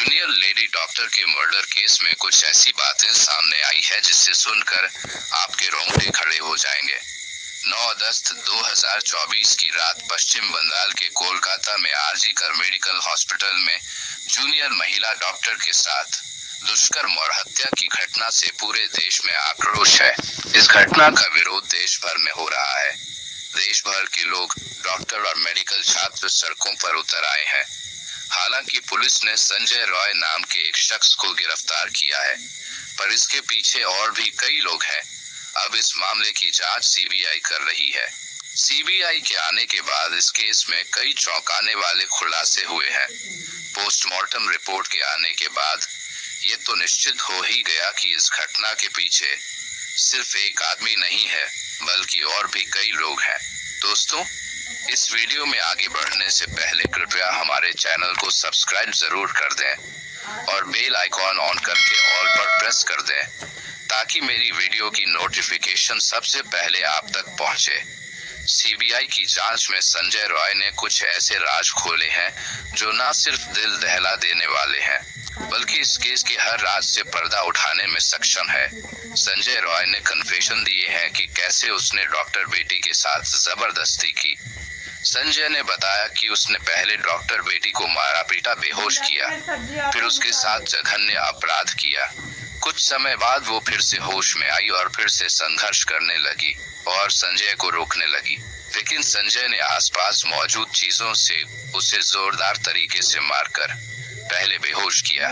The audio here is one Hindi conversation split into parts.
जूनियर लेडी डॉक्टर के मर्डर केस में कुछ ऐसी बातें सामने आई है जिसे सुनकर आपके रोंगटे खड़े हो जाएंगे। 9 अगस्त 2024 की रात पश्चिम बंगाल के कोलकाता में आरजी कर मेडिकल हॉस्पिटल में जूनियर महिला डॉक्टर के साथ दुष्कर्म और हत्या की घटना से पूरे देश में आक्रोश है। इस घटना का विरोध देश भर में हो रहा है। देश भर के लोग, डॉक्टर और मेडिकल छात्र सड़कों पर उतर आए हैं। हालांकि पुलिस ने संजय रॉय नाम के एक शख्स को गिरफ्तार किया है, पर इसके पीछे और भी कई लोग हैं। अब इस मामले की जांच सीबीआई कर रही है। सीबीआई के आने के बाद इस केस में कई चौंकाने वाले खुलासे हुए हैं। पोस्टमार्टम रिपोर्ट के आने के बाद ये तो निश्चित हो ही गया कि इस घटना के पीछे सिर्फ एक आदमी नहीं है, बल्कि और भी कई लोग हैं। दोस्तों, इस वीडियो में आगे बढ़ने से पहले कृपया हमारे चैनल को सब्सक्राइब जरूर कर दें और बेल आइकॉन ऑन करके ऑल पर प्रेस कर दें, ताकि मेरी वीडियो की नोटिफिकेशन सबसे पहले आप तक पहुंचे। सीबीआई की जांच में संजय रॉय ने कुछ ऐसे राज खोले हैं जो न सिर्फ दिल दहला देने वाले हैं, बल्कि इस केस के हर राज से पर्दा उठाने में सक्षम है। संजय रॉय ने कन्फेशन दिए हैं कि कैसे उसने डॉक्टर बेटी के साथ जबरदस्ती की। संजय ने बताया कि उसने पहले डॉक्टर बेटी को मारा पीटा, बेहोश किया, फिर उसके साथ जघन्य अपराध किया। कुछ समय बाद वो फिर से होश में आई और फिर से संघर्ष करने लगी और संजय को रोकने लगी। लेकिन संजय ने आसपास मौजूद चीजों से उसे जोरदार तरीके से मारकर पहले बेहोश किया,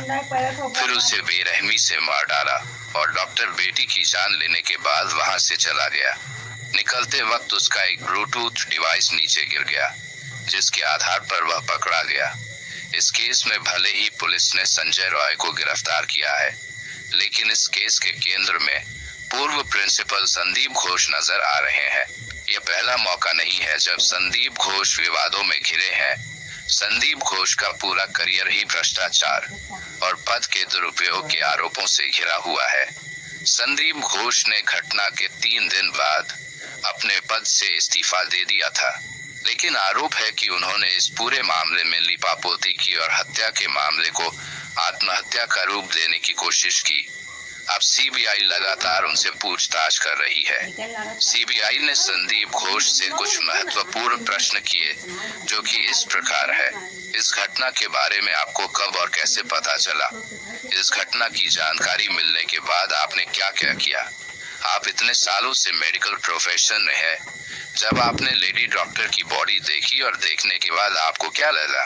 फिर उसे बेरहमी से मार डाला और डॉक्टर बेटी की जान लेने के बाद वहां से चला गया। निकलते वक्त उसका एक ब्लूटूथ डिवाइस नीचे गिर गया, जिसके आधार पर वह पकड़ा गया। इस केस में भले ही पुलिस ने संजय रॉय को गिरफ्तार किया है, लेकिन इस केस के केंद्र में पूर्व प्रिंसिपल संदीप घोष नजर आ रहे हैं। यह पहला मौका नहीं है जब संदीप घोष विवादों में घिरे हैं। संदीप घोष का पूरा करियर ही भ्रष्टाचार और पद के दुरुपयोग के आरोपों से घिरा हुआ है। संदीप घोष ने घटना के 3 दिन बाद अपने पद से इस्तीफा दे दिया था, लेकिन आरोप है कि उन्होंने इस पूरे मामले में लीपापोती की और हत्या के मामले को आत्महत्या का रूप देने की कोशिश की। अब सीबीआई लगातार उनसे पूछताछ कर रही है। सीबीआई ने संदीप घोष से कुछ महत्वपूर्ण प्रश्न किए, जो कि इस प्रकार है। इस घटना के बारे में आपको कब और कैसे पता चला? इस घटना की जानकारी मिलने के बाद आपने क्या क्या किया? आप इतने सालों से मेडिकल प्रोफेशन में है, जब आपने लेडी डॉक्टर की बॉडी देखी और देखने के बाद आपको क्या लगा?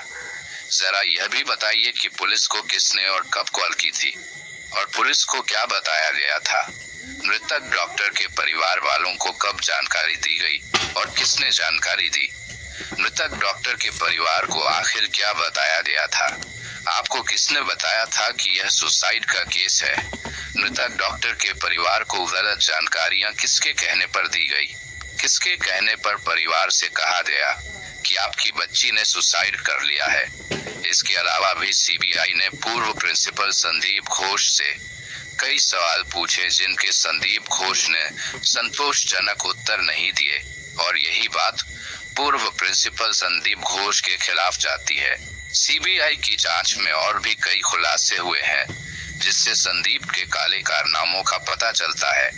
जरा यह भी बताइए कि पुलिस को किसने और कब कॉल की थी और पुलिस को क्या बताया गया था? मृतक डॉक्टर के परिवार वालों को कब जानकारी दी गई और किसने जानकारी दी? मृतक डॉक्टर के परिवार को आखिर क्या बताया गया था? आपको किसने बताया था कि यह सुसाइड का केस है? मृतक डॉक्टर के परिवार को गलत जानकारियां किसके कहने पर दी गई? किसके कहने पर परिवार से कहा गया कि आपकी बच्ची ने सुसाइड कर लिया है? इसके अलावा भी सीबीआई ने पूर्व प्रिंसिपल संदीप घोष से कई सवाल पूछे, जिनके संदीप घोष ने संतोषजनक उत्तर नहीं दिए, और यही बात पूर्व प्रिंसिपल संदीप घोष के खिलाफ जाती है। सीबीआई की जांच में और भी कई खुलासे हुए हैं, जिससे संदीप के काले कारनामों का पता चलता है।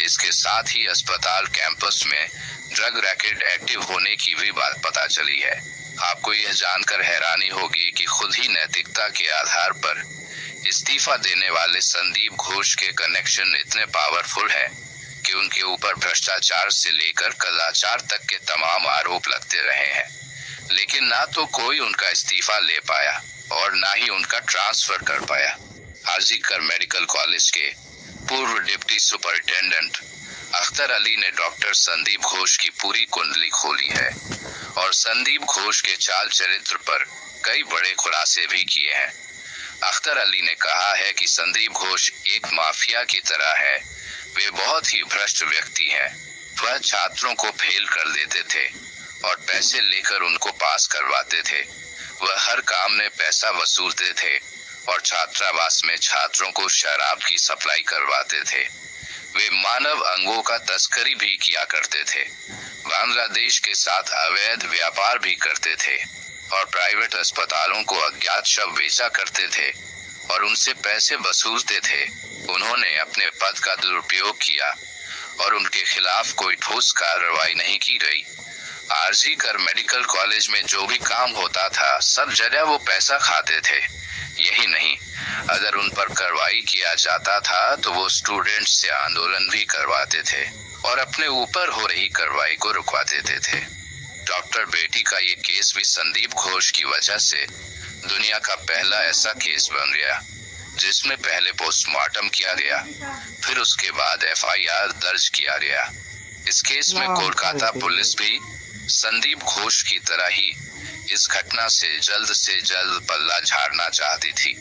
इसके साथ ही अस्पताल कैंपस में ड्रग रैकेट एक्टिव होने की भी बात पता चली है। आपको यह जानकर हैरानी होगी कि खुद ही नैतिकता के आधार पर इस्तीफा देने वाले संदीप घोष के कनेक्शन इतने पावरफुल हैं कि उनके ऊपर भ्रष्टाचार से लेकर कदाचार तक के तमाम आरोप लगते रहे हैं, लेकिन ना तो कोई उनका इस्तीफा ले पाया और ना ही उनका ट्रांसफर कर पाया। आरजी कर मेडिकल कॉलेज के पूर्व डिप्टी सुपरिटेंडेंट अख्तर अली ने डॉक्टर संदीप घोष की पूरी कुंडली खोली है और संदीप घोष के चाल चरित्र पर कई बड़े खुलासे भी किए हैं। अख्तर अली ने कहा है कि संदीप घोष एक माफिया की तरह है। वे बहुत ही भ्रष्ट व्यक्ति हैं। वह छात्रों को फेल कर देते थे और पैसे लेकर उनको पास करवाते थे। वह हर काम में पैसा वसूलते थे और छात्रावास में छात्रों को शराब की सप्लाई करवाते थे। वे मानव अंगों का तस्करी भी किया करते थे। बांग्लादेश के साथ अवैध व्यापार भी करते थे। और प्राइवेट अस्पतालों को अज्ञात शव बेचा करते थे और उनसे पैसे वसूलते थे। उन्होंने अपने पद का दुरुपयोग किया और उनके खिलाफ कोई ठोस कार्रवाई नहीं की गई। आरजी कर मेडिकल कॉलेज में जो भी काम होता था सब जगह वो पैसा खाते थे। यही नहीं, अगर उन पर कार्रवाई किया जाता था तो वो स्टूडेंट से आंदोलन भी करवाते थे और अपने ऊपर हो रही कार्रवाई को रुकवा देते थे। डॉक्टर बेटी का ये केस भी संदीप घोष की वजह से दुनिया का पहला ऐसा केस बन गया जिसमें पहले पोस्टमार्टम किया गया, फिर उसके बाद एफआईआर दर्ज किया गया। इस केस में कोलकाता पुलिस भी संदीप घोष की तरह ही इस घटना से जल्द पल्ला झाड़ना चाहती थी।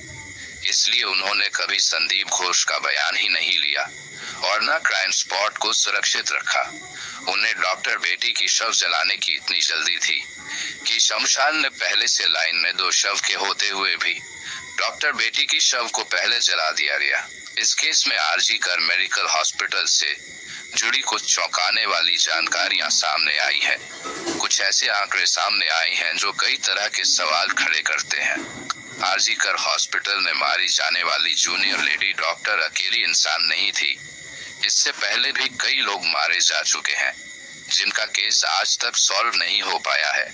इसलिए उन्होंने कभी संदीप घोष का बयान ही नहीं लिया और न क्राइम स्पॉट को सुरक्षित रखा। उन्हें डॉक्टर बेटी की शव जलाने की इतनी जल्दी थी कि शमशान ने पहले से लाइन में 2 शव के होते हुए भी डॉक्टर बेटी की शव को पहले जला दिया गया। इस केस में आरजी कर मेडिकल हॉस्पिटल से जुड़ी कुछ चौंकाने वाली जानकारियां सामने आई है। कुछ ऐसे आंकड़े सामने आए हैं जो कई तरह के सवाल खड़े करते हैं। आरजी कर हॉस्पिटल में मारी जाने वाली जूनियर लेडी डॉक्टर अकेली इंसान नहीं थी। इससे पहले भी कई लोग मारे जा चुके हैं जिनका केस आज तक सॉल्व नहीं हो पाया है।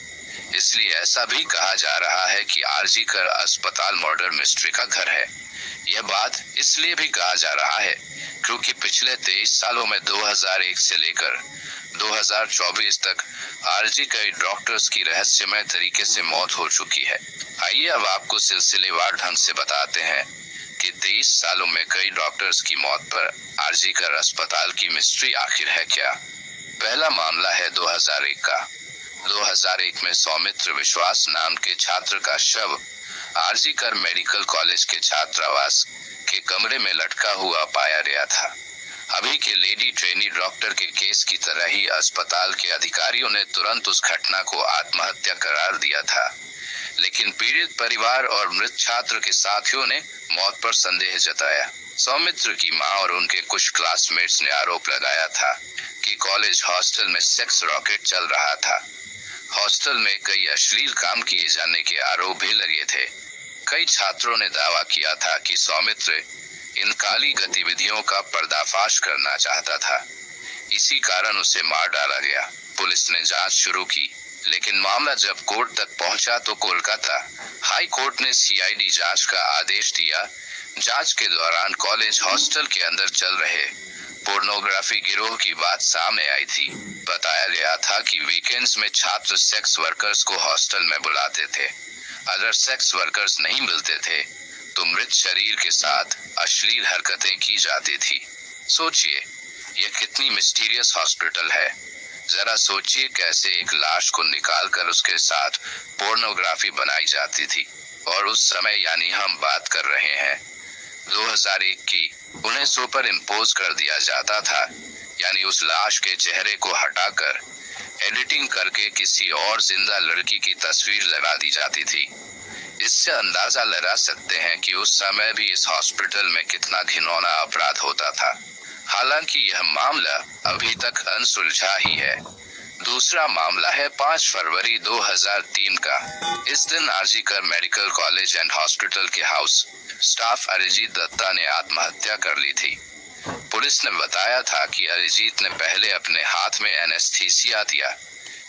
इसलिए ऐसा भी कहा जा रहा है कि आरजी कर अस्पताल मर्डर मिस्ट्री का घर है। यह बात इसलिए भी कहा जा रहा है क्योंकि पिछले 23 सालों में 2001 से लेकर 2024 तक आरजी कई डॉक्टर्स की रहस्यमय तरीके से मौत हो चुकी है। आइए अब आपको सिलसिलेवार ढंग से बताते हैं कि 23 सालों में कई डॉक्टर्स की मौत पर आरजी कर अस्पताल की मिस्ट्री आखिर है क्या। पहला मामला है 2001 का। 2001 में सौमित्र विश्वास नाम के छात्र का शव आरजी कर मेडिकल कॉलेज के छात्रावास के कमरे में लटका हुआ पाया गया था। अभी के लेडी ट्रेनी डॉक्टर के केस की तरह ही अस्पताल के अधिकारियों ने तुरंत उस घटना को आत्महत्या करार दिया था, लेकिन पीड़ित परिवार और मृत छात्र के साथियों ने मौत पर संदेह जताया। सौमित्र की मां और उनके कुछ क्लासमेट्स ने आरोप लगाया था कि कॉलेज हॉस्टल में सेक्स रॉकेट चल रहा था। हॉस्टल में कई अश्लील काम किए जाने के आरोप भी लगे थे। कई छात्रों ने दावा किया था कि सौमित्र इन काली गतिविधियों का पर्दाफाश करना चाहता था, इसी कारण उसे मार डाला गया। पुलिस ने जांच शुरू की, लेकिन मामला जब कोर्ट तक पहुंचा तो कोलकाता हाई कोर्ट ने सीआईडी जांच का आदेश दिया। जांच के दौरान कॉलेज हॉस्टल के अंदर चल रहे पोर्नोग्राफी गिरोह की बात सामने आई थी। बताया गया था कि वीकेंड्स में छात्र सेक्स वर्कर्स को हॉस्टल में बुलाते थे। अगर सेक्स वर्कर्स नहीं मिलते थे तो मृत शरीर के साथ अश्लील हरकतें की जाती थी। सोचिए, यह कितनी मिस्टीरियस हॉस्पिटल है। जरा सोचिए कैसे एक लाश को निकालकर उसके साथ पोर्नोग्राफी बनाई जाती थी। और उस समय यानी हम बात कर रहे हैं 2001 की, उन्हें सुपर इम्पोज कर दिया जाता था, यानी उस लाश के चेहरे को हटाकर एडिटिंग करके किसी और जिंदा लड़की की तस्वीर लगा दी जाती थी। इससे अंदाजा लगा सकते हैं कि उस समय भी इस हॉस्पिटल में कितना घिनौना अपराध होता था। हालांकि यह मामला अभी तक अनसुलझा ही है। दूसरा मामला है 5 फरवरी 2003 का। इस दिन आरजी कर मेडिकल कॉलेज एंड हॉस्पिटल के हाउस स्टाफ अरिजीत दत्ता ने आत्महत्या कर ली थी। पुलिस ने बताया था कि अरिजीत ने पहले अपने हाथ में एनेस्थीसिया दिया,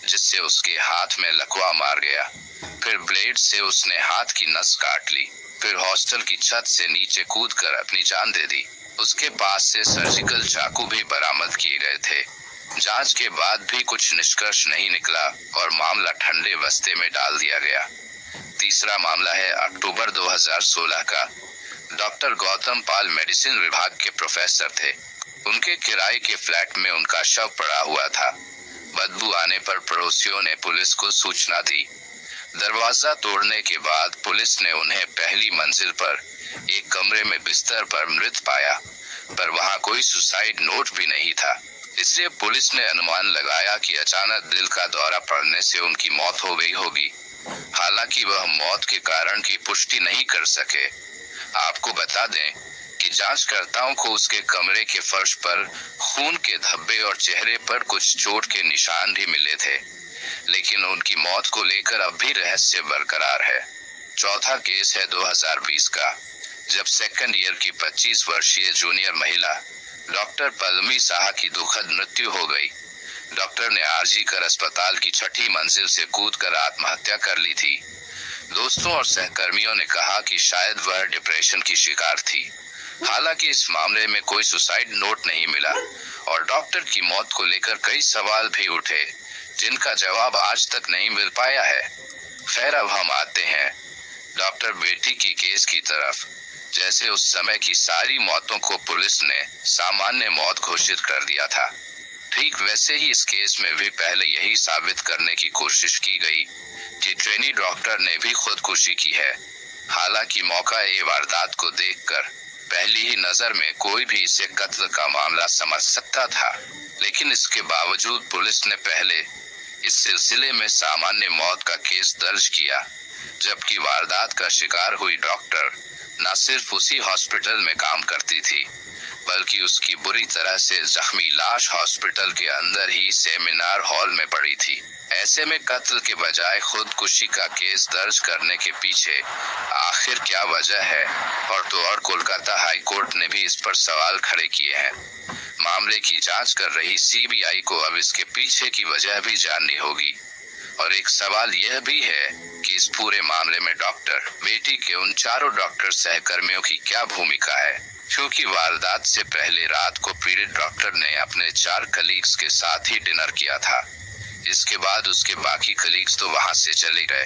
जिससे उसके हाथ में लकवा मार गया। फिर ब्लेड से उसने हाथ की नस काट ली। फिर हॉस्टल की छत से नीचे कूदकर अपनी जान दे दी। उसके पास से सर्जिकल चाकू भी बरामद किए गए थे। जांच के बाद भी कुछ निष्कर्ष नहीं निकला और मामला ठंडे बस्ते में डाल दिया गया। तीसरा मामला है अक्टूबर 2016 का। डॉक्टर गौतम पाल मेडिसिन विभाग के प्रोफेसर थे। उनके किराए के फ्लैट में उनका शव पड़ा हुआ था। बदबू आने पर पड़ोसियों ने पुलिस को सूचना दी। दरवाजा तोड़ने के बाद पुलिस ने उन्हें पहली मंजिल पर एक कमरे में बिस्तर पर मृत पाया, पर वहां कोई सुसाइड नोट भी नहीं था। इसलिए पुलिस ने अनुमान लगाया कि अचानक दिल का दौरा पड़ने से उनकी मौत हो गई होगी। हालांकि वह मौत के कारण की पुष्टि नहीं कर सके। आपको बता दें कि जांचकर्ताओं को उसके कमरे के फर्श पर खून के धब्बे और चेहरे पर कुछ चोट के निशान भी मिले थे, लेकिन उनकी मौत को लेकर अब भी रहस्य बरकरार है। चौथा केस है 2020 का, जब सेकंड ईयर की 25 वर्षीय जूनियर महिला डॉक्टर पल्लवी साहा की दुखद मृत्यु हो गई। डॉक्टर ने आरजी कर अस्पताल की 6ठी मंजिल से कूदकर आत्महत्या कर ली थी। दोस्तों और सहकर्मियों ने कहा कि शायद वह डिप्रेशन की शिकार थी। हालांकि इस मामले में कोई सुसाइड नोट नहीं मिला और डॉक्टर की मौत को लेकर कई सवाल भी उठे, जिनका जवाब आज तक नहीं मिल पाया है। खैर, अब हम आते हैं डॉक्टर बेटी की केस की तरफ। जैसे उस समय की सारी मौतों को पुलिस ने सामान्य मौत घोषित कर दिया था, ठीक वैसे ही इस केस में भी पहले यही साबित करने की कोशिश की गई कि ट्रेनी डॉक्टर ने भी खुदकुशी की है। हालांकि मौका ए वारदात को देखकर पहली ही नजर में कोई भी इसे कत्ल का मामला समझ सकता था, लेकिन इसके बावजूद पुलिस ने पहले इस सिलसिले में सामान्य मौत का केस दर्ज किया, जबकि वारदात का शिकार हुई डॉक्टर न सिर्फ उसी हॉस्पिटल में काम करती थी, बल्कि उसकी बुरी तरह से जख्मी लाश हॉस्पिटल के अंदर ही सेमिनार हॉल में पड़ी थी। ऐसे में कत्ल के बजाय खुदकुशी का केस दर्ज करने के पीछे आखिर क्या वजह है, और कोलकाता हाई कोर्ट ने भी इस पर सवाल खड़े किए हैं। मामले की जांच कर रही सीबीआई को अब इसके पीछे की वजह भी जाननी होगी। और एक सवाल यह भी है कि इस पूरे मामले में डॉक्टर बेटी के उन चारों डॉक्टर सहकर्मियों की क्या भूमिका है, क्योंकि वारदात से पहले रात को पीड़ित डॉक्टर ने अपने 4 कलीग्स के साथ ही डिनर किया था। इसके बाद उसके बाकी कलीग्स तो वहां से चले गए,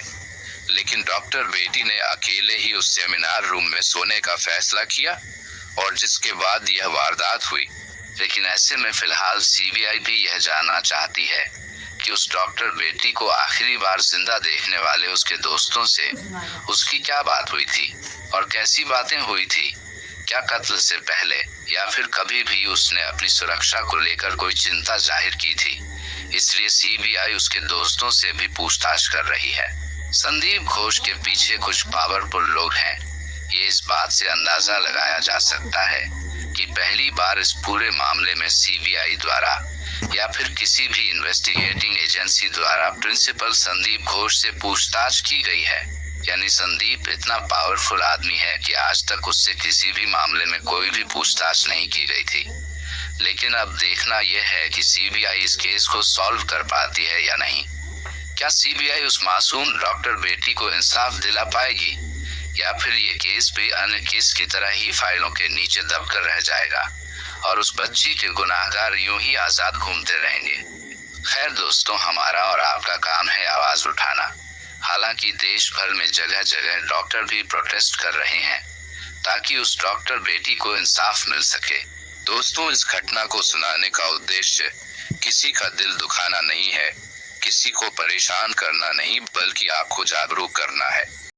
लेकिन डॉक्टर बेटी ने अकेले ही उस सेमिनार रूम में सोने का फैसला किया, और जिसके बाद यह वारदात हुई। लेकिन ऐसे में फिलहाल सीबीआई भी यह जानना चाहती है कि उस डॉक्टर बेटी को आखिरी बार जिंदा देखने वाले उसके दोस्तों से उसकी क्या बात हुई थी और कैसी बातें हुई थी। क्या कत्ल से पहले या फिर कभी भी उसने अपनी सुरक्षा को लेकर कोई चिंता जाहिर की थी। इसलिए सीबीआई उसके दोस्तों से भी पूछताछ कर रही है। संदीप घोष के पीछे कुछ पावरफुल लोग हैं, ये इस बात से अंदाजा लगाया जा सकता है कि पहली बार इस पूरे मामले में सीबीआई द्वारा या फिर किसी भी इन्वेस्टिगेटिंग एजेंसी द्वारा प्रिंसिपल संदीप घोष से पूछताछ की गई है। यानी संदीप इतना पावरफुल आदमी है कि आज तक उससे किसी भी मामले में कोई भी पूछताछ नहीं की गई थी। लेकिन अब देखना यह है कि सीबीआई इस केस को सॉल्व कर पाती है या नहीं। क्या सीबीआई उस मासूम डॉक्टर बेटी को इंसाफ दिला पाएगी, या फिर ये केस भी अन्य केस की तरह ही फाइलों के नीचे दबकर रह जाएगा और उस बच्ची के गुनाहगार यूं ही आजाद घूमते रहेंगे। खैर दोस्तों, हमारा और आपका काम है आवाज उठाना। हालांकि देश भर में जगह जगह डॉक्टर भी प्रोटेस्ट कर रहे हैं ताकि उस डॉक्टर बेटी को इंसाफ मिल सके। दोस्तों, इस घटना को सुनाने का उद्देश्य किसी का दिल दुखाना नहीं है, किसी को परेशान करना नहीं, बल्कि आपको जागरूक करना है।